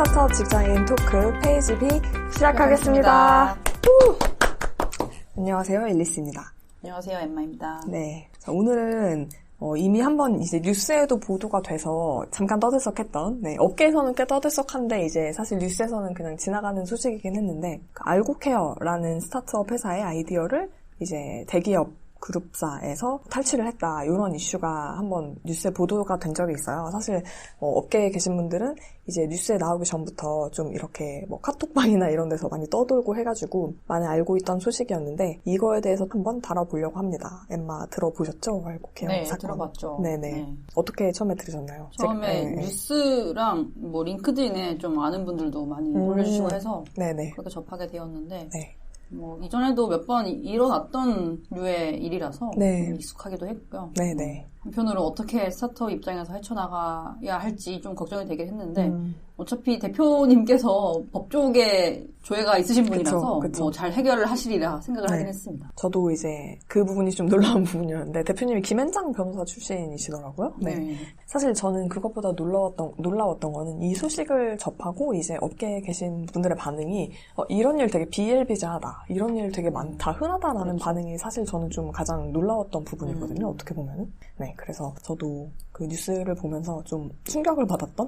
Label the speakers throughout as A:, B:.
A: 스타트업 직장인 토크 페이지 B 시작하겠습니다. 안녕하세요, 앨리스입니다.
B: 안녕하세요, 엠마입니다.
A: 네, 자, 오늘은 이미 한번 이제 뉴스에도 보도가 돼서 잠깐 떠들썩했던, 업계에서는 꽤 떠들썩한데 이제 사실 뉴스에서는 그냥 지나가는 소식이긴 했는데, 알고케어라는 스타트업 회사의 아이디어를 이제 대기업 그룹사에서 탈취를 했다, 이런 이슈가 한번 뉴스에 보도가 된 적이 있어요. 사실 업계에 계신 분들은 이제 뉴스에 나오기 전부터 좀 이렇게 카톡방이나 이런 데서 많이 떠돌고 해가지고 많이 알고 있던 소식이었는데, 이거에 대해서 한번 다뤄보려고 합니다. 엠마 들어보셨죠? 알고케어
B: 네,
A: 사건.
B: 들어봤죠.
A: 네네.
B: 네.
A: 어떻게 처음에 들으셨나요?
B: 처음에 뉴스랑 링크드인에 좀 아는 분들도 많이 올려주시고 해서
A: 네네.
B: 그렇게 접하게 되었는데,
A: 네.
B: 이전에도 몇 번 일어났던 류의 일이라서 좀 익숙하기도 했고요.
A: 네네.
B: 한편으로 어떻게 스타트업 입장에서 헤쳐나가야 할지 좀 걱정이 되긴 했는데, 어차피 대표님께서 법조계 조예가 있으신 분이라서
A: 그쵸.
B: 잘 해결을 하시리라 생각을 하긴 했습니다.
A: 저도 이제 그 부분이 좀 놀라운 부분이었는데, 대표님이 김앤장 변호사 출신이시더라고요. 네. 사실 저는 그것보다 놀라웠던 거는 이 소식을 접하고 이제 업계에 계신 분들의 반응이 이런 일 되게 비일비재하다, 이런 일 되게 많다, 흔하다라는 반응이 사실 저는 좀 가장 놀라웠던 부분이거든요. 어떻게 보면은. 네, 그래서 저도 그 뉴스를 보면서 좀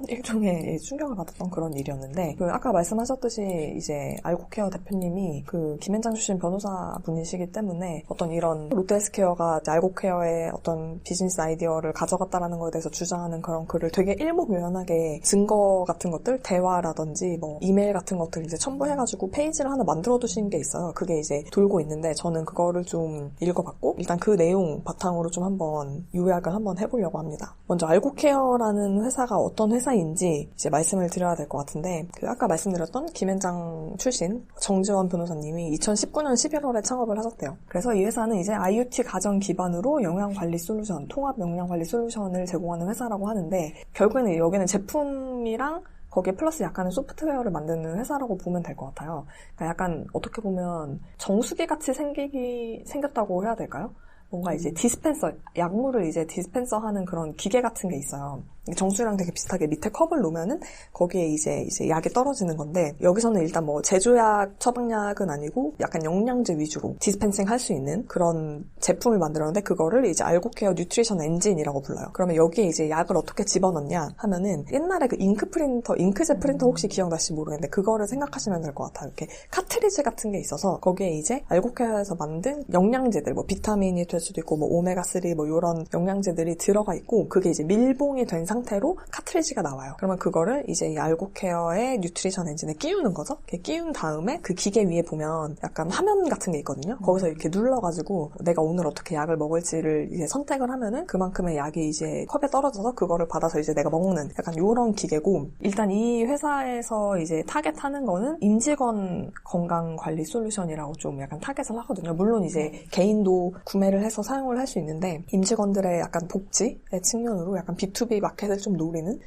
A: 일종의 충격을 받았던 그런 일이었는데, 아까 말씀하셨듯이 이제 알고케어 대표님이 그 김앤장 출신 변호사 분이시기 때문에 어떤 이런 롯데헬스케어가 알고케어의 어떤 비즈니스 아이디어를 가져갔다라는 거에 대해서 주장하는 그런 글을 되게 일목요연하게 증거 같은 것들, 대화라든지 이메일 같은 것들 이제 첨부해가지고 페이지를 하나 만들어 두신 게 있어요. 그게 이제 돌고 있는데, 저는 그거를 좀 읽어봤고 일단 그 내용 바탕으로 좀 한번 요약을 한번 해보려고 합니다. 먼저 알고케어라는 회사가 어떤 회사인지 이제 말씀을 드려야 될 것 같은데, 아까 말씀드렸던 김앤장 출신 정지원 변호사님이 2019년 11월에 창업을 하셨대요. 그래서 이 회사는 이제 IoT 가전 기반으로 영양관리 솔루션, 통합 영양관리 솔루션을 제공하는 회사라고 하는데, 결국에는 여기는 제품이랑 거기에 플러스 약간의 소프트웨어를 만드는 회사라고 보면 될 것 같아요. 그러니까 약간 어떻게 보면 정수기 같이 생겼다고 해야 될까요? 뭔가 이제 디스펜서, 약물을 이제 디스펜서 하는 그런 기계 같은 게 있어요. 정수기랑 되게 비슷하게 밑에 컵을 놓으면은 거기에 이제 약이 떨어지는 건데, 여기서는 일단 제조약, 처방약은 아니고 약간 영양제 위주로 디스펜싱 할 수 있는 그런 제품을 만들었는데, 그거를 이제 알고케어 뉴트리션 엔진이라고 불러요. 그러면 여기에 이제 약을 어떻게 집어넣냐 하면은, 옛날에 그 잉크젯 프린터 혹시 기억나실지 모르겠는데, 그거를 생각하시면 될 것 같아요. 이렇게 카트리지 같은 게 있어서 거기에 이제 알고케어에서 만든 영양제들, 비타민이 될 수도 있고 오메가3 이런 영양제들이 들어가 있고, 그게 이제 밀봉이 된 상태로 카트리지가 나와요. 그러면 그거를 이제 이 알고케어의 뉴트리션 엔진에 끼우는 거죠. 이렇게 끼운 다음에 그 기계 위에 보면 약간 화면 같은 게 있거든요. 거기서 이렇게 눌러가지고 내가 오늘 어떻게 약을 먹을지를 이제 선택을 하면은 그만큼의 약이 이제 컵에 떨어져서 그거를 받아서 이제 내가 먹는 약간 요런 기계고, 일단 이 회사에서 이제 타겟하는 거는 임직원 건강관리 솔루션이라고 좀 약간 타겟을 하거든요. 물론 이제 개인도 구매를 해서 사용을 할 수 있는데, 임직원들의 약간 복지의 측면으로 약간 B2B 마켓을 좀 노리는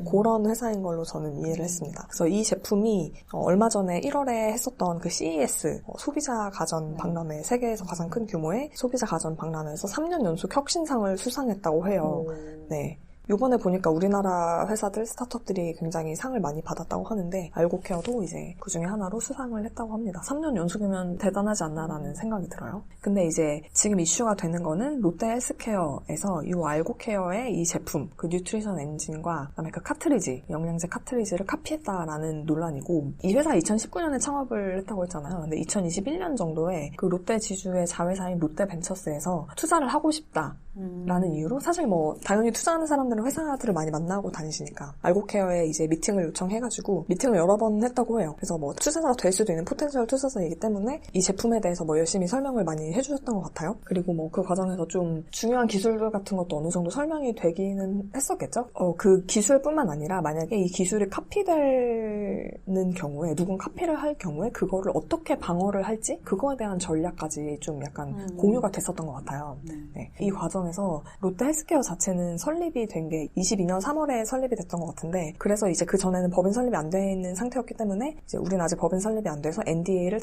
A: 그런 회사인 걸로 저는 이해를 했습니다. 그래서 이 제품이 얼마 전에 1월에 했었던 그 CES 소비자 가전 박람회, 세계에서 가장 큰 규모의 소비자 가전 박람회에서 3년 연속 혁신상을 수상했다고 해요. 네. 요번에 보니까 우리나라 회사들, 스타트업들이 굉장히 상을 많이 받았다고 하는데, 알고케어도 이제 그 중에 하나로 수상을 했다고 합니다. 3년 연속이면 대단하지 않나라는 생각이 들어요. 근데 이제 지금 이슈가 되는 거는 롯데헬스케어에서 이 알고케어의 이 제품, 그 뉴트리션 엔진과 그다음에 그 카트리지, 영양제 카트리지를 카피했다라는 논란이고, 이 회사 2019년에 창업을 했다고 했잖아요. 근데 2021년 정도에 그 롯데 지주의 자회사인 롯데벤처스에서 투자를 하고 싶다라는 이유로, 사실 당연히 투자하는 사람들은 회사들을 많이 만나고 다니시니까 알고케어에 이제 미팅을 요청해가지고 미팅을 여러 번 했다고 해요. 그래서 투자자가 될 수도 있는 포텐셜 투자자이기 때문에 이 제품에 대해서 열심히 설명을 많이 해주셨던 것 같아요. 그리고 그 과정에서 좀 중요한 기술들 같은 것도 어느 정도 설명이 되기는 했었겠죠. 그 기술뿐만 아니라 만약에 이 기술이 카피되는 경우에, 누군 카피를 할 경우에 그거를 어떻게 방어를 할지, 그거에 대한 전략까지 좀 약간 공유가 됐었던 것 같아요. 네. 이 과정에서 롯데 헬스케어 자체는 설립이 된 된 게 22년 3월에 설립이 됐던 것 같은데 그래서 이제 그 전에는 법인 설립이 안 돼 있는 상태였기 때문에 이제 우리는 아직 법인 설립이 안 돼서 NDA를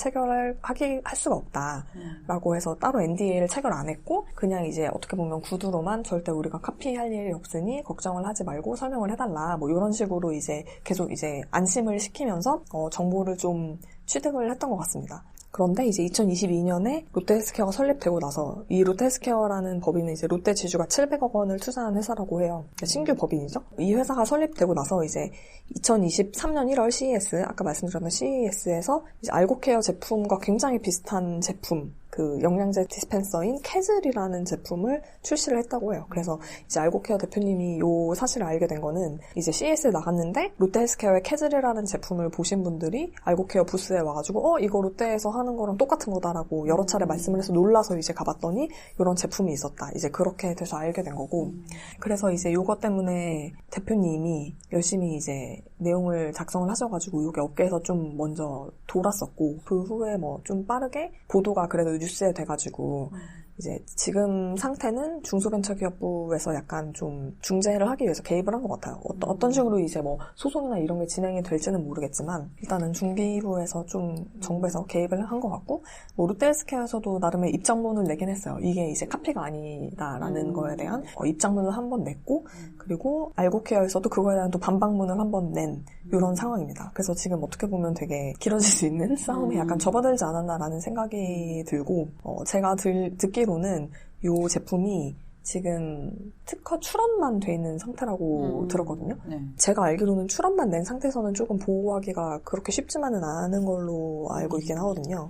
A: 할 수가 없다라고 해서 따로 NDA를 체결 안 했고 그냥 이제 어떻게 보면 구두로만 절대 우리가 카피할 일이 없으니 걱정을 하지 말고 설명을 해달라 뭐 이런 식으로 이제 계속 이제 안심을 시키면서 정보를 좀 취득을 했던 것 같습니다. 그런데 이제 2022년에 롯데헬스케어가 설립되고 나서 이 롯데헬스케어라는 법인은 이제 롯데 지주가 700억 원을 투자한 회사라고 해요. 신규 법인이죠. 이 회사가 설립되고 나서 이제 2023년 1월 CES, 아까 말씀드렸던 CES에서 이제 알고케어 제품과 굉장히 비슷한 제품, 그 영양제 디스펜서인 캐즐이라는 제품을 출시를 했다고 해요. 그래서 이제 알고케어 대표님이 요 사실을 알게 된 거는 이제 CES에 나갔는데 롯데헬스케어의 캐즐이라는 제품을 보신 분들이 알고케어 부스에 와가지고 이거 롯데에서 하는 거랑 똑같은 거다라고 여러 차례 말씀을 해서 놀라서 이제 가봤더니 이런 제품이 있었다. 이제 그렇게 돼서 알게 된 거고 그래서 이제 요거 때문에 대표님이 열심히 이제 내용을 작성을 하셔가지고 이게 업계에서 좀 먼저 돌았었고 그 후에 뭐 좀 빠르게 보도가 그래도 뉴스에 돼가지고 이제 지금 상태는 중소벤처기업부에서 약간 좀 중재를 하기 위해서 개입을 한 것 같아요. 어떤 식으로 이제 뭐 소송이나 이런 게 진행이 될지는 모르겠지만 일단은 중기부에서 좀 정부에서 개입을 한 것 같고 뭐 롯데헬스케어에서도 나름의 입장문을 내긴 했어요. 이게 이제 카피가 아니다라는 거에 대한 입장문을 한번 냈고 그리고 알고케어에서도 그거에 대한 또 반박문을 한번 낸 이런 상황입니다. 그래서 지금 어떻게 보면 되게 길어질 수 있는 싸움에 약간 접어들지 않았나라는 생각이 들고 제가 듣기로는 이 제품이 지금 특허 출원만 돼 있는 상태라고 들었거든요. 네. 제가 알기로는 출원만 낸 상태에서는 조금 보호하기가 그렇게 쉽지만은 않은 걸로 알고 있긴 하거든요.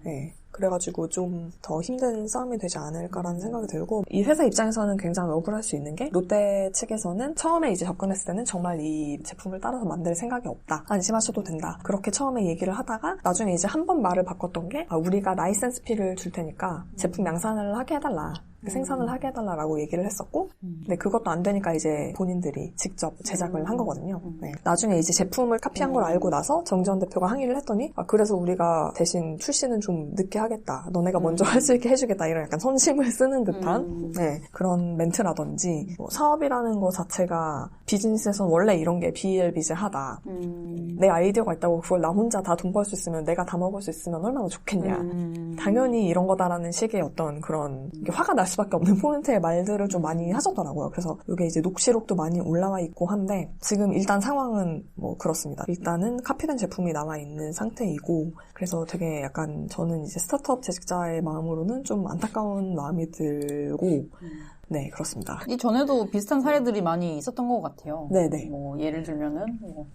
A: 네. 그래가지고 좀 더 힘든 싸움이 되지 않을까라는 생각이 들고 이 회사 입장에서는 굉장히 억울할 수 있는 게 롯데 측에서는 처음에 이제 접근했을 때는 정말 이 제품을 따라서 만들 생각이 없다. 안심하셔도 된다. 그렇게 처음에 얘기를 하다가 나중에 이제 한 번 말을 바꿨던 게 우리가 라이센스 피를 줄 테니까 제품 양산을 하게 해달라. 생산을 하게 해달라고 얘기를 했었고 근데 그것도 안 되니까 이제 본인들이 직접 제작을 한 거거든요. 네. 나중에 이제 제품을 카피한 걸 알고 나서 정지원 대표가 항의를 했더니 그래서 우리가 대신 출시는 좀 늦게 하겠다. 너네가 먼저 할 수 있게 해주겠다. 이런 약간 선심을 쓰는 듯한 네, 그런 멘트라든지 뭐 사업이라는 거 자체가 비즈니스에서는 원래 이런 게 비일비재하다. 내 아이디어가 있다고 그걸 나 혼자 다 돈 벌 수 있으면 내가 다 먹을 수 있으면 얼마나 좋겠냐. 당연히 이런 거다라는 식의 어떤 그런 화가 날 수밖에 없는 포인트의 말들을 좀 많이 하셨더라고요. 그래서 이게 이제 녹취록도 많이 올라와 있고 한데 지금 일단 상황은 뭐 그렇습니다. 일단은 카피된 제품이 나와 있는 상태이고 그래서 되게 약간 저는 이제 스타트업 재직자의 마음으로는 좀 안타까운 마음이 들고 네, 그렇습니다.
B: 이전에도 비슷한 사례들이 많이 있었던 것 같아요.
A: 네네.
B: 뭐 예를 들면은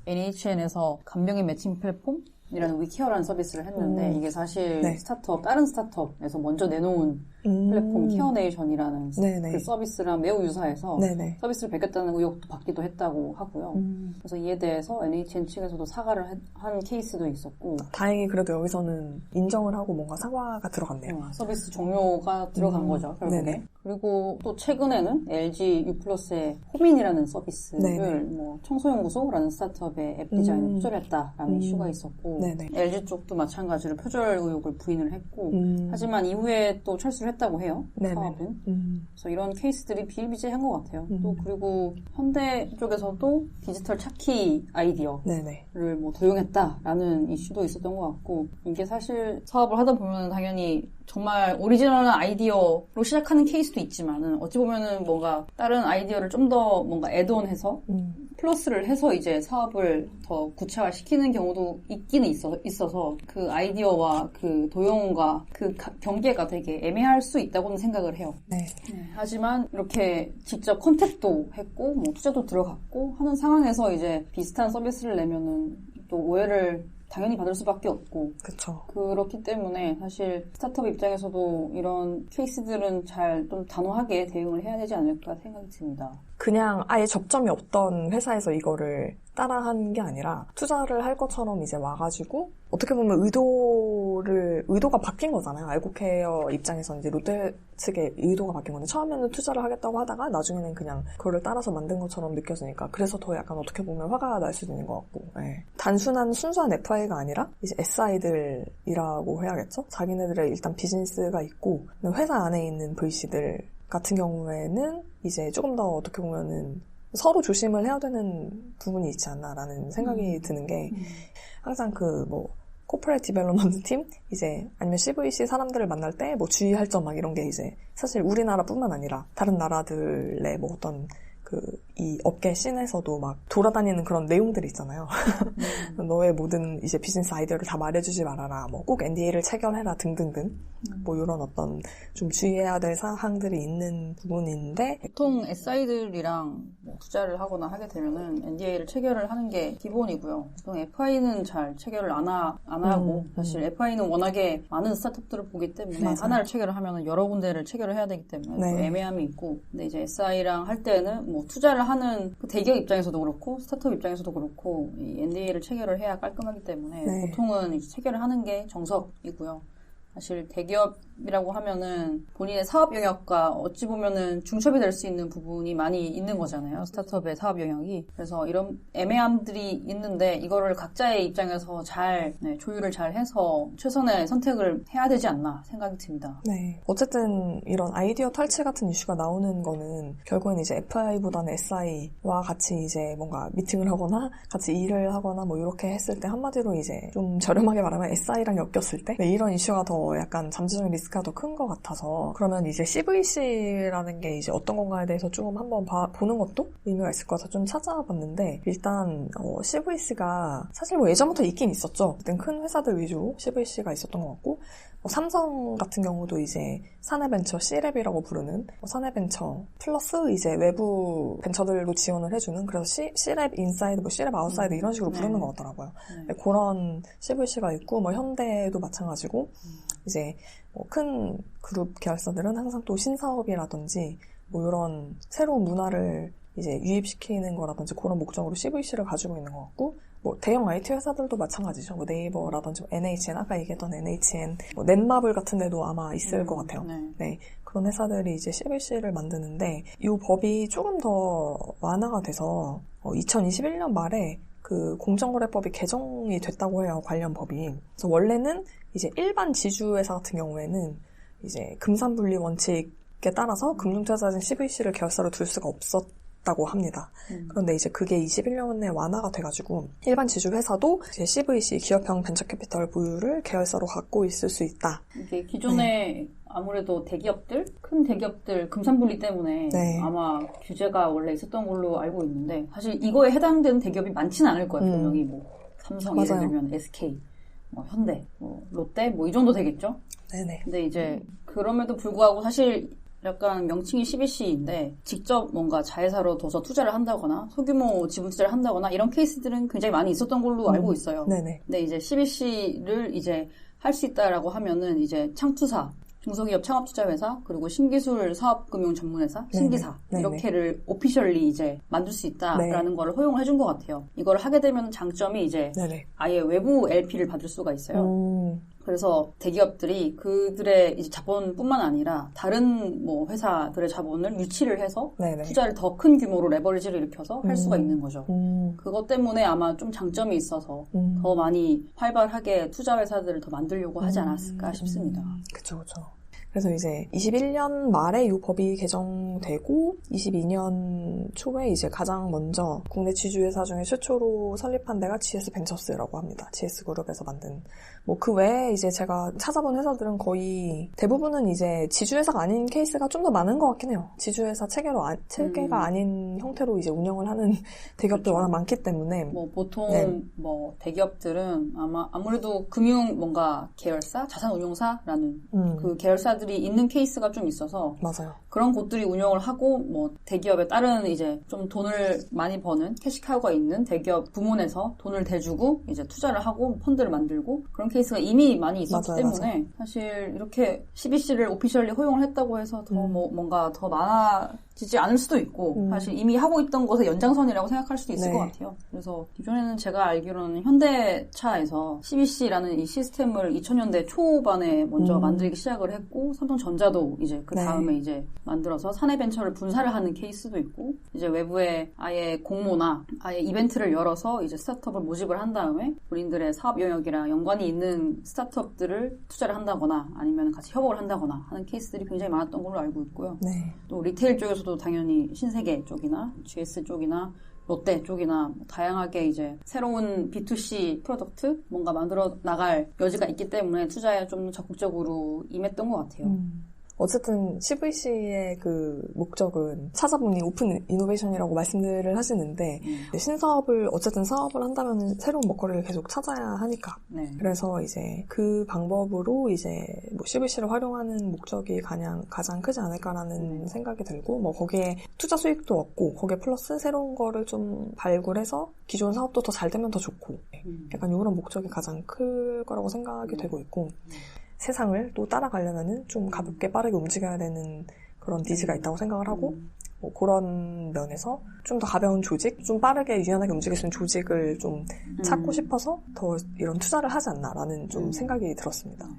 B: NHN에서 간병인 매칭 플랫폼 이라는 위케어라는 서비스를 했는데 이게 사실
A: 네.
B: 다른 스타트업에서 먼저 내놓은 플랫폼 케어네이션이라는 그 서비스랑 매우 유사해서
A: 네네.
B: 서비스를 베꼈다는 의혹도 받기도 했다고 하고요. 그래서 이에 대해서 NHN 측에서도 사과를 한 케이스도 있었고
A: 다행히 그래도 여기서는 인정을 하고 뭔가 사과가 들어갔네요.
B: 서비스 종료가 들어간 거죠, 결국에. 네네. 그리고 또 최근에는 LG U+의 호민이라는 서비스를 뭐 청소연구소라는 스타트업의 앱 디자인을 표절했다라는 이슈가 있었고 LG 쪽도 마찬가지로 표절 의혹을 부인을 했고 하지만 이후에 또 철수를 했다고 해요. 사업은. 그래서 이런 케이스들이 비일비재한 것 같아요. 또 그리고 현대 쪽에서도 디지털 찾기 아이디어를 뭐 도용했다라는 이슈도 있었던 것 같고 이게 사실 사업을 하다 보면 당연히 정말 오리지널한 아이디어로 시작하는 케이스도 있지만은 어찌 보면은 뭔가 다른 아이디어를 좀 더 뭔가 애드온해서 플러스를 해서 이제 사업을 더 구체화시키는 경우도 있기는 있어서 그 아이디어와 그 도용과 그 경계가 되게 애매할 수 있다고는 생각을 해요. 네. 하지만 이렇게 직접 컨택도 했고 뭐 투자도 들어갔고 하는 상황에서 이제 비슷한 서비스를 내면은 또 오해를 당연히 받을 수밖에 없고.
A: 그쵸.
B: 그렇기 때문에 사실 스타트업 입장에서도 이런 케이스들은 잘 좀 단호하게 대응을 해야 되지 않을까 생각이 듭니다.
A: 그냥 아예 접점이 없던 회사에서 이거를 따라한 게 아니라 투자를 할 것처럼 이제 와가지고 어떻게 보면 의도가 바뀐 거잖아요. 알고케어 입장에서 이제 롯데 측의 의도가 바뀐 건데 처음에는 투자를 하겠다고 하다가 나중에는 그냥 그거를 따라서 만든 것처럼 느껴지니까 그래서 더 약간 어떻게 보면 화가 날 수도 있는 것 같고 네. 순수한 FI가 아니라 이제 SI들이라고 해야겠죠? 자기네들의 일단 비즈니스가 있고 회사 안에 있는 VC들 같은 경우에는 이제 조금 더 어떻게 보면은 서로 조심을 해야 되는 부분이 있지 않나라는 생각이 드는 게 항상 코퍼레이트 디벨롭먼트 팀 이제 아니면 CVC 사람들을 만날 때 주의할 점 막 이런 게 이제 사실 우리나라뿐만 아니라 다른 나라들의 어떤 이 업계 씬에서도 막 돌아다니는 그런 내용들이 있잖아요. 너의 모든 이제 비즈니스 아이디어를 다 말해주지 말아라. 꼭 NDA를 체결해라 등등등. 이런 어떤 좀 주의해야 될 사항들이 있는 부분인데
B: 보통 SI들이랑 투자를 하거나 하게 되면은 NDA를 체결을 하는 게 기본이고요. 보통 FI는 잘 체결을 안 하고 사실 FI는 워낙에 많은 스타트업들을 보기 때문에
A: 맞아요.
B: 하나를 체결을 하면은 여러 군데를 체결을 해야 되기 때문에 네. 애매함이 있고 근데 이제 SI랑 할 때는 투자를 하는 대기업 입장에서도 그렇고 스타트업 입장에서도 그렇고 이 NDA를 체결을 해야 깔끔하기 때문에 네. 보통은 체결을 하는 게 정석이고요. 사실 대기업이라고 하면은 본인의 사업 영역과 어찌 보면은 중첩이 될 수 있는 부분이 많이 있는 거잖아요. 스타트업의 사업 영역이. 그래서 이런 애매함들이 있는데 이거를 각자의 입장에서 잘 조율을 잘 해서 최선의 선택을 해야 되지 않나 생각이 듭니다.
A: 네. 어쨌든 이런 아이디어 탈취 같은 이슈가 나오는 거는 결국엔 이제 FI보다는 SI와 같이 이제 뭔가 미팅을 하거나 같이 일을 하거나 이렇게 했을 때 한마디로 이제 좀 저렴하게 말하면 SI랑 엮였을 때 이런 이슈가 더 약간 잠재적인 리스크가 더 큰 것 같아서 그러면 이제 CVC라는 게 이제 어떤 건가에 대해서 조금 한번 보는 것도 의미가 있을 것 같아서 좀 찾아봤는데 일단 CVC가 사실 예전부터 있긴 있었죠. 그땐 큰 회사들 위주로 CVC가 있었던 것 같고 삼성 같은 경우도 이제 사내벤처 C랩이라고 부르는 사내벤처 플러스 이제 외부 벤처들도 지원을 해주는 그래서 C랩 인사이드, C랩 아웃사이드 이런 식으로 부르는 것 같더라고요. 그런 CVC가 있고 현대도 마찬가지고 이제 큰 그룹 계열사들은 항상 또 신사업이라든지 이런 새로운 문화를 이제 유입시키는 거라든지 그런 목적으로 CVC를 가지고 있는 것 같고 대형 IT 회사들도 마찬가지죠. 네이버라든지 NHN 아까 얘기했던 NHN 넷마블 같은 데도 아마 있을 것 같아요. 네. 그런 회사들이 이제 CVC를 만드는데 이 법이 조금 더 완화가 돼서 2021년 말에 그 공정거래법이 개정이 됐다고 해요. 관련 법이. 그래서 원래는 이제 일반 지주회사 같은 경우에는 이제 금산분리 원칙에 따라서 금융투자자인 CVC를 계열사로 둘 수가 없었다고 합니다. 그런데 이제 그게 21년에 완화가 돼가지고 일반 지주회사도 이제 CVC 기업형 벤처캐피털 보유를 계열사로 갖고 있을 수 있다.
B: 이게 기존에 아무래도 대기업들, 큰 대기업들 금산분리 때문에 아마 규제가 원래 있었던 걸로 알고 있는데 사실 이거에 해당되는 대기업이 많지는 않을 거예요. 여기 삼성 예를 들면 SK, 현대, 롯데 이 정도 되겠죠?
A: 네네.
B: 근데 이제 그럼에도 불구하고 사실 약간 명칭이 CVC인데 직접 뭔가 자회사로 둬서 투자를 한다거나 소규모 지분 투자를 한다거나 이런 케이스들은 굉장히 많이 있었던 걸로 알고 있어요.
A: 네네.
B: 근데 이제 CVC를 이제 할 수 있다라고 하면은 이제 창투사, 중소기업 창업투자회사, 그리고 신기술 사업금융 전문회사, 신기사 이렇게를 오피셜리 이제 만들 수 있다라는 거를 허용을 해준 것 같아요. 이걸 하게 되면 장점이 이제 아예 외부 LP를 받을 수가 있어요. 그래서 대기업들이 그들의 이제 자본뿐만 아니라 다른 회사들의 자본을 유치를 해서 투자를 더 큰 규모로 레버리지를 일으켜서 할 수가 있는 거죠. 그것 때문에 아마 좀 장점이 있어서 더 많이 활발하게 투자 회사들을 더 만들려고 하지 않았을까 싶습니다.
A: 그쵸. 그래서 이제 21년 말에 이 법이 개정되고 22년 초에 이제 가장 먼저 국내 지주회사 중에 최초로 설립한 데가 GS 벤처스라고 합니다. GS 그룹에서 만든. 그 외에 이제 제가 찾아본 회사들은 거의 대부분은 이제 지주회사가 아닌 케이스가 좀 더 많은 것 같긴 해요. 지주회사 체계가 아닌 형태로 이제 운영을 하는 대기업들 워낙 많기 때문에.
B: 보통 대기업들은 아무래도 금융 뭔가 계열사, 자산운용사라는 그 계열사들이 있는 케이스가 좀 있어서.
A: 맞아요.
B: 그런 곳들이 운영을 하고 대기업에 따른 이제 좀 돈을 많이 버는 캐시카우가 있는 대기업 부문에서 돈을 대주고 이제 투자를 하고 펀드를 만들고 그런 케이스가 이미 많이 있었기 때문에 사실 이렇게 CVC를 오피셜리 허용을 했다고 해서 더 뭔가 더 많아지지 않을 수도 있고 사실 이미 하고 있던 것의 연장선이라고 생각할 수도 있을 것 같아요. 그래서 기존에는 제가 알기로는 현대차에서 CVC라는 이 시스템을 2000년대 초반에 먼저 만들기 시작을 했고 삼성전자도 이제 그 다음에 이제 만들어서 사내벤처를 분사를 하는 케이스도 있고 이제 외부에 아예 공모나 아예 이벤트를 열어서 이제 스타트업을 모집을 한 다음에 본인들의 사업 영역이랑 연관이 있는 스타트업들을 투자를 한다거나 아니면 같이 협업을 한다거나 하는 케이스들이 굉장히 많았던 걸로 알고 있고요. 또 리테일 쪽에서도 중에서도 당연히 신세계 쪽이나 GS 쪽이나 롯데 쪽이나 다양하게 이제 새로운 B2C 프로덕트 뭔가 만들어 나갈 여지가 있기 때문에 투자에 좀 적극적으로 임했던 것 같아요.
A: 어쨌든 CVC의 그 목적은 찾아보니 오픈 이노베이션이라고 말씀들을 하시는데 신사업을 어쨌든 사업을 한다면 새로운 먹거리를 계속 찾아야 하니까 그래서 이제 그 방법으로 이제 뭐 CVC를 활용하는 목적이 가장 크지 않을까라는 생각이 들고 뭐 거기에 투자 수익도 얻고 거기에 플러스 새로운 거를 좀 발굴해서 기존 사업도 더 잘 되면 더 좋고 약간 이런 목적이 가장 클 거라고 생각이 되고 있고 세상을 또 따라가려면은 좀 가볍게 빠르게 움직여야 되는 그런 니즈가 있다고 생각을 하고 뭐 그런 면에서 좀 더 가벼운 조직, 좀 빠르게 유연하게 움직일 수 있는 조직을 좀 찾고 싶어서 더 이런 투자를 하지 않나라는 좀 생각이 들었습니다.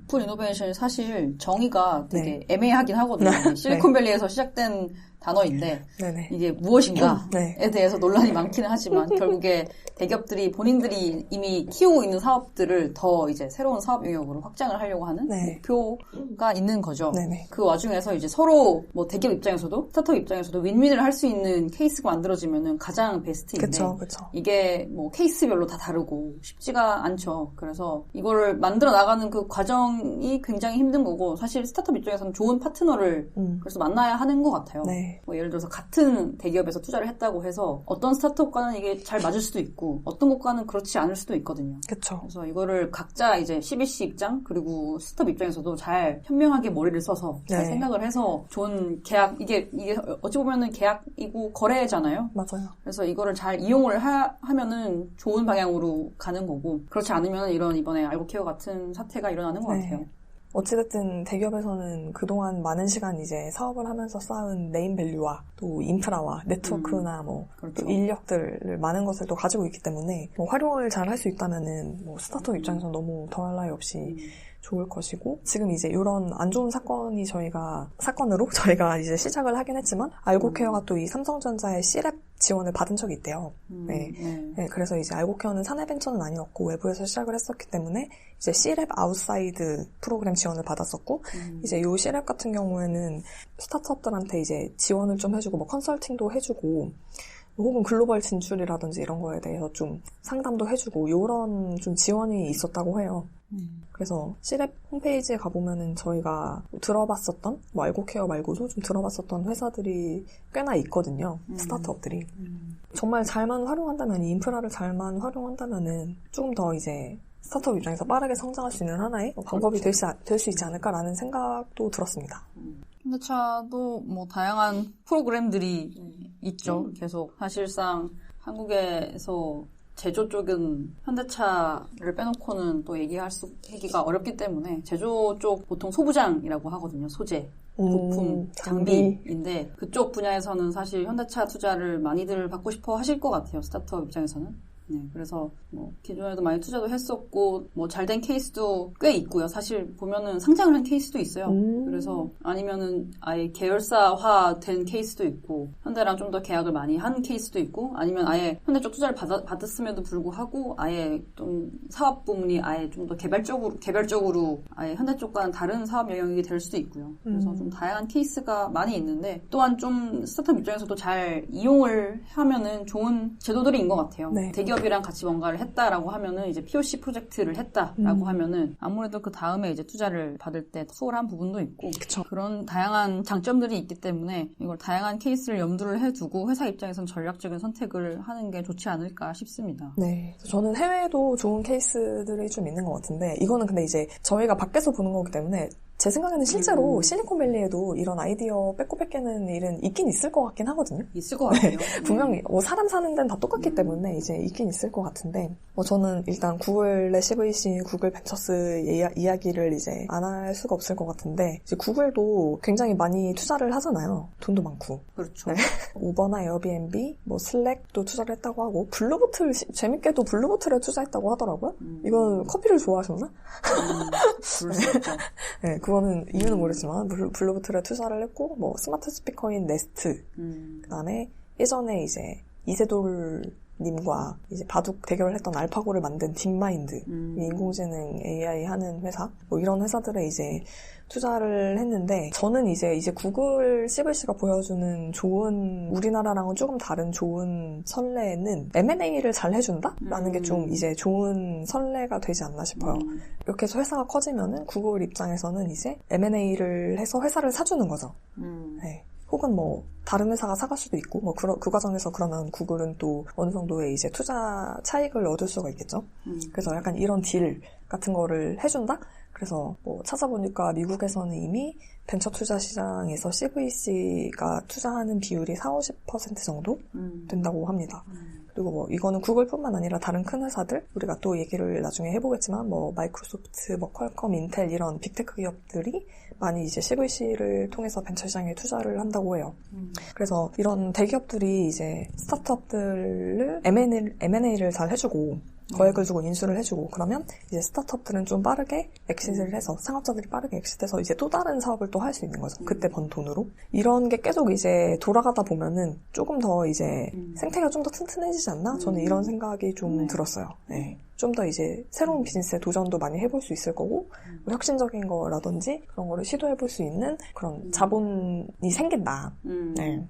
B: 오픈 이노베이션이 사실 정의가 되게 애매하긴 하거든요. 실리콘밸리에서 시작된 단어인데 이게 무엇인가에 대해서 논란이 많기는 하지만 결국에 대기업들이 본인들이 이미 키우고 있는 사업들을 더 이제 새로운 사업 영역으로 확장을 하려고 하는 목표가 있는 거죠. 그 와중에서 이제 서로 뭐 대기업 입장에서도 스타트업 입장에서도 윈윈을 할 수 있는 케이스가 만들어지면은 가장 베스트인데
A: 그쵸.
B: 이게 뭐 케이스별로 다 다르고 쉽지가 않죠. 그래서 이거를 만들어 나가는 그 과정이 굉장히 힘든 거고 사실 스타트업 입장에서는 좋은 파트너를 그래서 만나야 하는 것 같아요. 뭐 예를 들어서 같은 대기업에서 투자를 했다고 해서 어떤 스타트업과는 이게 잘 맞을 수도 있고 어떤 것과는 그렇지 않을 수도 있거든요. 그래서 이거를 각자 이제 CVC 입장 그리고 스타트업 입장에서도 잘 현명하게 머리를 써서 잘 생각을 해서 좋은 계약 이게 어찌 보면은 계약이고 거래잖아요.
A: 맞아요.
B: 그래서 이거를 잘 이용을 하면은 좋은 방향으로 가는 거고 그렇지 않으면 이런 이번에 알고케어 같은 사태가 일어나는 것 같아요.
A: 어찌됐든 대기업에서는 그동안 많은 시간 이제 사업을 하면서 쌓은 네임 밸류와 또 인프라와 네트워크나 뭐 또 인력들을 많은 것을 또 가지고 있기 때문에 뭐 활용을 잘 할 수 있다면은 뭐 스타트업 입장에서는 너무 더할 나위 없이 좋을 것이고 지금 이제 이런 안 좋은 사건으로 저희가 이제 시작을 하긴 했지만 알고케어가 또 이 삼성전자의 C랩 지원을 받은 적이 있대요. 그래서 이제 알고케어는 사내 벤처는 아니었고 외부에서 시작을 했었기 때문에 이제 C랩 아웃사이드 프로그램 지원을 받았었고 이제 이 C랩 같은 경우에는 스타트업들한테 이제 지원을 좀 해주고 뭐 컨설팅도 해주고 혹은 글로벌 진출이라든지 이런 거에 대해서 좀 상담도 해주고 이런 좀 지원이 있었다고 해요. 그래서 C랩 홈페이지에 가보면은 저희가 들어봤었던 뭐 알고케어 말고도 좀 들어봤었던 회사들이 꽤나 있거든요. 스타트업들이. 정말 잘만 활용한다면 이 인프라를 잘만 활용한다면은 조금 더 이제 스타트업 입장에서 빠르게 성장할 수 있는 하나의 방법이 될 수 있지 않을까라는 생각도 들었습니다.
B: 현대차도 뭐 다양한 프로그램들이 있죠. 계속 사실상 한국에서 제조 쪽은 현대차를 빼놓고는 또 얘기가 어렵기 때문에 제조 쪽 보통 소부장이라고 하거든요. 소재, 부품, 장비인데 그쪽 분야에서는 사실 현대차 투자를 많이들 받고 싶어 하실 것 같아요. 스타트업 입장에서는. 그래서 뭐 기존에도 많이 투자도 했었고 뭐 잘된 케이스도 꽤 있고요. 사실 보면은 상장을 한 케이스도 있어요. 그래서 아니면은 아예 계열사화된 케이스도 있고 현대랑 좀 더 계약을 많이 한 케이스도 있고 아니면 아예 현대 쪽 투자를 받았음에도 불구하고 아예 좀 사업 부문이 아예 좀 더 개별적으로 아예 현대 쪽과는 다른 사업 영역이 될 수도 있고요. 그래서 좀 다양한 케이스가 많이 있는데 또한 좀 스타트업 입장에서도 잘 이용을 하면은 좋은 제도들인 것 같아요. 대기업이랑 같이 뭔가를 했다라고 하면은 이제 POC 프로젝트를 했다라고 하면은 아무래도 그 다음에 이제 투자를 받을 때 수월한 부분도 있고 그런 다양한 장점들이 있기 때문에 이걸 다양한 케이스를 염두를 해두고 회사 입장에서는 전략적인 선택을 하는 게 좋지 않을까 싶습니다.
A: 네, 저는 해외에도 좋은 케이스들이 좀 있는 것 같은데 이거는 근데 이제 저희가 밖에서 보는 거기 때문에 제 생각에는 실제로 실리콘밸리에도 이런 아이디어 뺏고 뺏기는 일은 있긴 있을 것 같긴 하거든요.
B: 있을 것 같아요.
A: 분명히 사람 사는 데는 다 똑같기 때문에 이제 있긴 있을 것 같은데 저는 일단 구글의 CVC, 구글 벤처스 이야기를 이제 안 할 수가 없을 것 같은데 이제 구글도 굉장히 많이 투자를 하잖아요. 돈도 많고.
B: 그렇죠.
A: 우버나 에어비앤비, 뭐 슬랙도 투자를 했다고 하고 블루보틀 재밌게도 블루보틀에 투자했다고 하더라고요. 이건 커피를 좋아하셨나?
B: 그럴 수 있죠.
A: 네, 그거는 이유는 모르지만 블루보틀에 투자를 했고 뭐 스마트 스피커인 네스트 그다음에 예전에 이제 이세돌 님과 이제 바둑 대결을 했던 알파고를 만든 딥마인드, 인공지능 AI 하는 회사, 뭐 이런 회사들에 이제 투자를 했는데, 저는 이제 구글 CVC가 보여주는 좋은, 우리나라랑은 조금 다른 좋은 선례는 M&A를 잘 해준다? 라는 게 좀 이제 좋은 선례가 되지 않나 싶어요. 이렇게 해서 회사가 커지면은 구글 입장에서는 이제 M&A를 해서 회사를 사주는 거죠. 네. 혹은 뭐 다른 회사가 사갈 수도 있고, 뭐 그 과정에서 그러면 구글은 또 어느 정도의 이제 투자 차익을 얻을 수가 있겠죠. 그래서 약간 이런 딜 같은 거를 해준다? 그래서 뭐 찾아보니까 미국에서는 이미 벤처 투자 시장에서 CVC가 투자하는 비율이 40~50% 정도 된다고 합니다. 그리고 뭐 이거는 구글뿐만 아니라 다른 큰 회사들, 우리가 또 얘기를 나중에 해보겠지만 뭐 마이크로소프트, 뭐 퀄컴, 인텔 이런 빅테크 기업들이 많이 이제 CVC를 통해서 벤처 시장에 투자를 한다고 해요. 그래서 이런 대기업들이 이제 스타트업들을 M&A를 잘 해주고 거액을 주고 인수를 해주고, 그러면 이제 스타트업들은 좀 빠르게 엑시트를 해서, 상업자들이 빠르게 엑시트해서 이제 또 다른 사업을 또 할 수 있는 거죠. 그때 번 돈으로. 이런 게 계속 이제 돌아가다 보면은 조금 더 이제 생태계가 좀 더 튼튼해지지 않나? 저는 이런 생각이 좀 들었어요. 네. 좀 더 이제 새로운 비즈니스에 도전도 많이 해볼 수 있을 거고, 혁신적인 거라든지 그런 거를 시도해볼 수 있는 그런 자본이 생긴다. 네.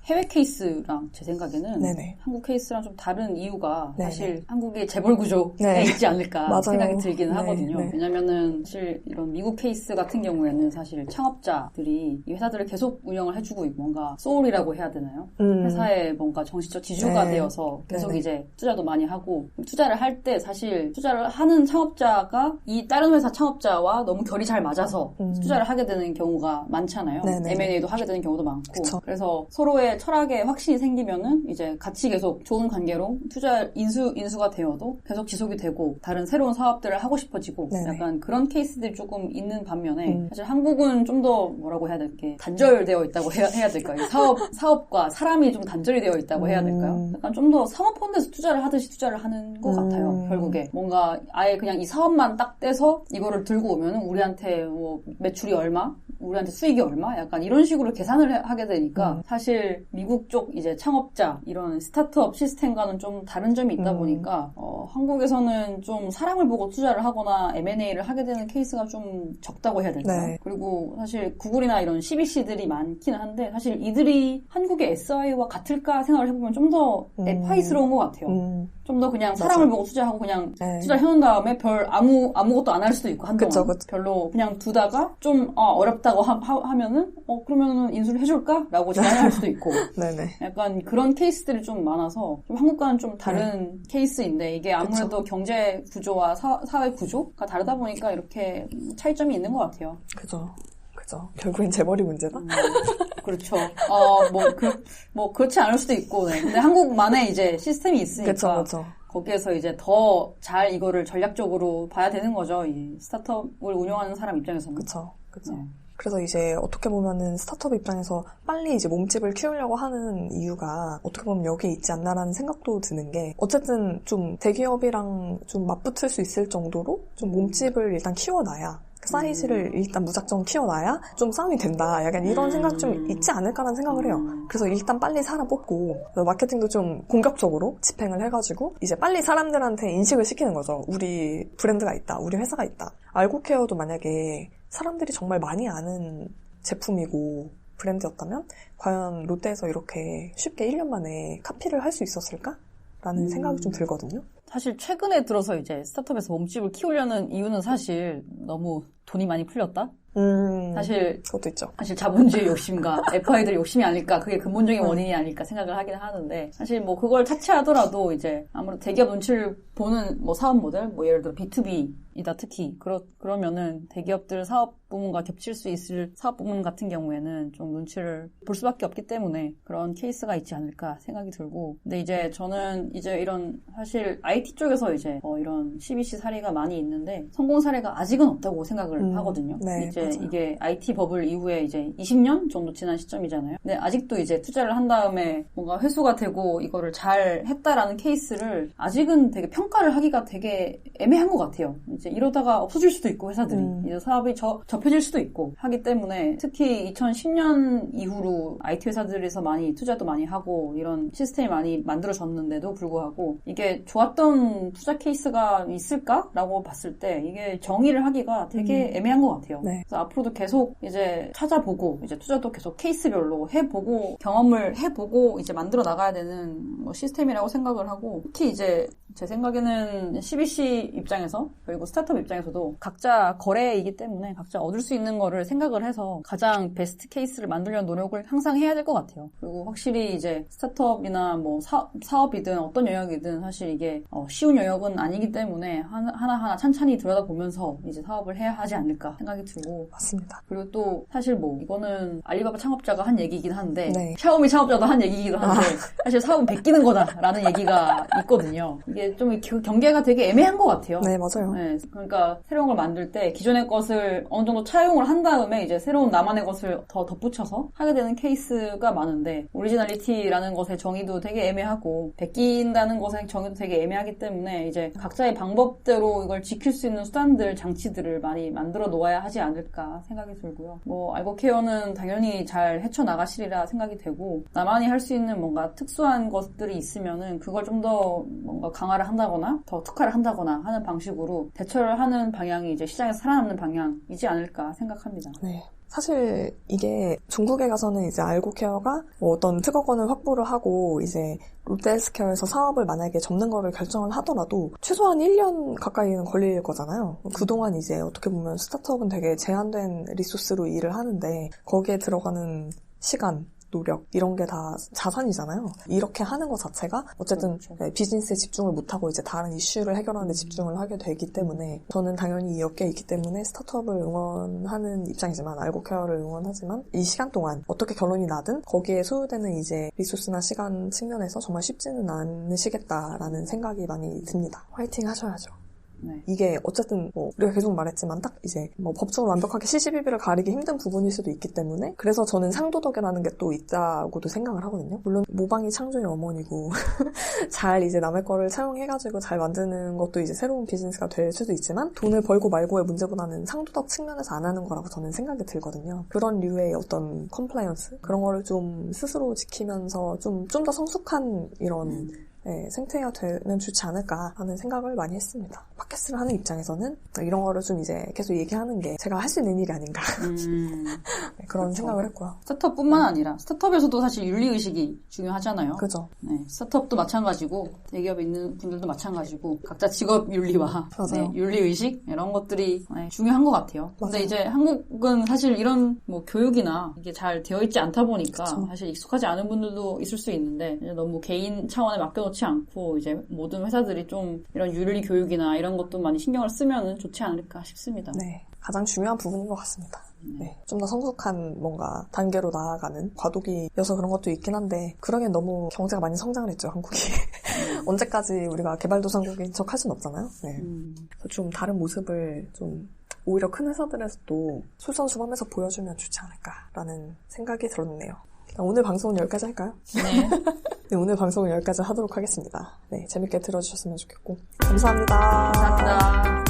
B: 해외 케이스랑 제 생각에는
A: 네네.
B: 한국 케이스랑 좀 다른 이유가
A: 네네.
B: 사실 한국의 재벌 구조에
A: 네.
B: 있지 않을까
A: 맞아요.
B: 생각이 들기는
A: 네.
B: 하거든요.
A: 네.
B: 왜냐면은 사실 이런 미국 케이스 같은 경우에는 사실 창업자들이 이 회사들을 계속 운영을 해주고 뭔가 소울이라고 해야 되나요? 회사에 뭔가 정신적 지주가
A: 네.
B: 되어서 계속
A: 네네.
B: 이제 투자도 많이 하고, 투자를 할 때 사실 투자를 하는 창업자가 이 다른 회사 창업자와 너무 결이 잘 맞아서 투자를 하게 되는 경우가 많잖아요.
A: 네네.
B: M&A도 하게 되는 경우도 많고.
A: 그쵸.
B: 그래서 서로의 철학에 확신이 생기면은 이제 같이 계속 좋은 관계로 투자 인수가 되어도 계속 지속이 되고 다른 새로운 사업들을 하고 싶어지고,
A: 네네.
B: 약간 그런 케이스들이 조금 있는 반면에 사실 한국은 좀 더 뭐라고 해야 될게 단절되어 있다고 해야 될까요? 사업과 사람이 좀 단절이 되어 있다고 해야 될까요? 약간 좀 더 사모펀드에서 투자를 하듯이 투자를 하는 것 같아요. 결국에 뭔가 아예 그냥 이 사업만 딱 떼서 이거를 들고 오면은 우리한테 뭐 매출이 얼마, 우리한테 수익이 얼마, 약간 이런 식으로 계산을 하게 되니까 사실 미국 쪽 이제 창업자 이런 스타트업 시스템과는 좀 다른 점이 있다 보니까 한국에서는 좀 사람을 보고 투자를 하거나 M&A를 하게 되는 케이스가 좀 적다고 해야 될까요?
A: 네.
B: 그리고 사실 구글이나 이런 CVC들이 많기는 한데 사실 이들이 한국의 SI와 같을까 생각을 해보면 좀 더 FI스러운 것 같아요. 좀 더 그냥 사람을 보고 투자하고 그냥
A: 네.
B: 투자해놓은 다음에 별 아무것도 안 할 수도 있고 한동안
A: 그쵸.
B: 별로 그냥 두다가 좀 어렵다고 하면은 그러면은 인수를 해줄까? 라고 제안할 수도 있고
A: 네네.
B: 약간 그런 케이스들이 좀 많아서 좀 한국과는 좀 다른 케이스인데, 이게 아무래도 경제 구조와 사회 구조가 다르다 보니까 이렇게 차이점이 있는 것 같아요.
A: 그죠. 결국엔 재벌이 문제다?
B: 그렇죠. 그렇지 않을 수도 있고, 네. 근데 한국만의 이제 시스템이 있으니까.
A: 그쵸.
B: 거기에서 이제 더 잘 이거를 전략적으로 봐야 되는 거죠. 이 스타트업을 운영하는 사람 입장에서는.
A: 그쵸.
B: 네.
A: 그래서 이제 어떻게 보면은 스타트업 입장에서 빨리 이제 몸집을 키우려고 하는 이유가 어떻게 보면 여기에 있지 않나라는 생각도 드는 게, 어쨌든 좀 대기업이랑 좀 맞붙을 수 있을 정도로 좀 몸집을 일단 키워놔야, 사이즈를 일단 무작정 키워놔야 좀 싸움이 된다. 약간 이런 생각 좀 있지 않을까라는 생각을 해요. 그래서 일단 빨리 사람 뽑고 마케팅도 좀 공격적으로 집행을 해가지고 이제 빨리 사람들한테 인식을 시키는 거죠. 우리 브랜드가 있다. 우리 회사가 있다. 알고케어도 만약에 사람들이 정말 많이 아는 제품이고 브랜드였다면 과연 롯데에서 이렇게 쉽게 1년 만에 카피를 할 수 있었을까? 라는 생각이 좀 들거든요.
B: 사실 최근에 들어서 이제 스타트업에서 몸집을 키우려는 이유는 사실 너무 돈이 많이 풀렸다? 사실
A: 그것도 있죠.
B: 사실 자본주의 욕심과 FI들의 욕심이 아닐까, 그게 근본적인 원인이 아닐까 생각을 하긴 하는데, 사실 뭐 그걸 차치하더라도 이제 아무래도 대기업 눈치를 보는 뭐 사업 모델, 뭐 예를 들어 B2B이다 특히 그러면은 대기업들 사업 부문과 겹칠 수 있을 사업 부문 같은 경우에는 좀 눈치를 볼 수밖에 없기 때문에 그런 케이스가 있지 않을까 생각이 들고, 근데 이제 저는 이제 이런 사실 IT 쪽에서 이제 이런 CVC 사례가 많이 있는데 성공 사례가 아직은 없다고 생각을 생각을 하거든요.
A: 네,
B: 이제
A: 맞아요.
B: 이게 IT 버블 이후에 이제 20년 정도 지난 시점이잖아요. 근데 아직도 이제 투자를 한 다음에 뭔가 회수가 되고 이거를 잘 했다라는 케이스를 아직은 되게 평가를 하기가 되게 애매한 것 같아요. 이제 이러다가 없어질 수도 있고 회사들이 이제 사업이 접혀질 수도 있고 하기 때문에 특히 2010년 이후로 IT 회사들에서 많이 투자도 많이 하고 이런 시스템이 많이 만들어졌는데도 불구하고 이게 좋았던 투자 케이스가 있을까라고 봤을 때 이게 정의를 하기가 되게 애매한 것 같아요.
A: 네.
B: 그래서 앞으로도 계속 이제 찾아보고 이제 투자도 계속 케이스별로 해보고 경험을 해보고 이제 만들어 나가야 되는 뭐 시스템이라고 생각을 하고 특히 이제 제 생각에는 CBC 입장에서 그리고 스타트업 입장에서도 각자 거래이기 때문에 각자 얻을 수 있는 거를 생각을 해서 가장 베스트 케이스를 만들려는 노력을 항상 해야 될 것 같아요. 그리고 확실히 이제 스타트업이나 뭐 사업이든 어떤 영역이든 사실 이게 쉬운 영역은 아니기 때문에 하나하나 찬찬히 들여다보면서 이제 사업을 해야 하지 않을까 생각이 들고
A: 맞습니다.
B: 그리고 또 사실 뭐 이거는 알리바바 창업자가 한 얘기이긴 한데
A: 네.
B: 샤오미 창업자도 한 얘기이기도 한데 사실 사업은 베끼는 거다라는 얘기가 있거든요. 이게 좀 경계가 되게 애매한 것 같아요.
A: 네, 맞아요.
B: 네, 그러니까 새로운 걸 만들 때 기존의 것을 어느 정도 차용을 한 다음에 이제 새로운 나만의 것을 더 덧붙여서 하게 되는 케이스가 많은데 오리지널리티라는 것의 정의도 되게 애매하고 베낀다는 것의 정의도 되게 애매하기 때문에 이제 각자의 방법대로 이걸 지킬 수 있는 수단들, 장치들을 많이 만들어 놓아야 하지 않을까 생각이 들고요. 뭐 알고케어는 당연히 잘 헤쳐나가시리라 생각이 되고 나만이 할 수 있는 뭔가 특수한 것들이 있으면은 그걸 좀 더 뭔가 강화를 한다거나 더 특화를 한다거나 하는 방식으로 대처를 하는 방향이 이제 시장에서 살아남는 방향이지 않을까 생각합니다.
A: 네. 사실 이게 중국에 가서는 이제 알고케어가 뭐 어떤 특허권을 확보를 하고 이제 롯데헬스케어에서 사업을 만약에 접는 거를 결정을 하더라도 최소한 1년 가까이는 걸릴 거잖아요. 그동안 이제 어떻게 보면 스타트업은 되게 제한된 리소스로 일을 하는데 거기에 들어가는 시간, 노력 이런 게 다 자산이잖아요. 이렇게 하는 것 자체가 어쨌든
B: 그렇죠.
A: 비즈니스에 집중을 못하고 이제 다른 이슈를 해결하는 데 집중을 하게 되기 때문에 저는 당연히 이 업계에 있기 때문에 스타트업을 응원하는 입장이지만 알고케어를 응원하지만 이 시간 동안 어떻게 결론이 나든 거기에 소요되는 이제 리소스나 시간 측면에서 정말 쉽지는 않으시겠다라는 생각이 많이 듭니다. 화이팅 하셔야죠.
B: 네.
A: 이게 어쨌든 뭐 우리가 계속 말했지만 딱 이제 뭐 법적으로 완벽하게 시시비비를 가리기 힘든 부분일 수도 있기 때문에 그래서 저는 상도덕이라는 게 또 있다고도 생각을 하거든요. 물론 모방이 창조의 어머니고 잘 이제 남의 거를 차용해가지고 잘 만드는 것도 이제 새로운 비즈니스가 될 수도 있지만 돈을 벌고 말고의 문제보다는 상도덕 측면에서 안 하는 거라고 저는 생각이 들거든요. 그런 류의 어떤 컴플라이언스 그런 거를 좀 스스로 지키면서 좀 더 성숙한 이런 네, 생태가 되면 좋지 않을까 하는 생각을 많이 했습니다. 팟캐스트를 하는 입장에서는 이런 거를 좀 이제 계속 얘기하는 게 제가 할 수 있는 일이 아닌가 네, 그런
B: 그렇죠.
A: 생각을 했고요.
B: 스타트업뿐만 아니라 스타트업에서도 사실 윤리의식이 중요하잖아요.
A: 그죠.
B: 네, 스타트업도 마찬가지고 대기업에 있는 분들도 마찬가지고 각자 직업 윤리와 네, 윤리의식 이런 것들이 네, 중요한 것 같아요. 근데 이제 한국은 사실 이런 뭐 교육이나 이게 잘 되어 있지 않다 보니까
A: 그쵸.
B: 사실 익숙하지 않은 분들도 있을 수 있는데 너무 개인 차원에 맡겨놓지 않고 이제 모든 회사들이 좀 이런 윤리 교육이나 이런 것도 많이 신경을 쓰면은 좋지 않을까 싶습니다.
A: 네, 가장 중요한 부분인 것 같습니다. 네, 좀 더 성숙한 뭔가 단계로 나아가는 과도기여서 그런 것도 있긴 한데 그러기엔 너무 경제가 많이 성장을 했죠, 한국이. 언제까지 우리가 개발도상국인 척 할 수는 없잖아요. 네. 그래서 좀 다른 모습을 좀 오히려 큰 회사들에서도 솔선수범해서 보여주면 좋지 않을까라는 생각이 들었네요. 오늘 방송은 여기까지 할까요?
B: 네.
A: 네, 오늘 방송은 여기까지 하도록 하겠습니다. 네, 재밌게 들어주셨으면 좋겠고 감사합니다.
B: 감사합니다.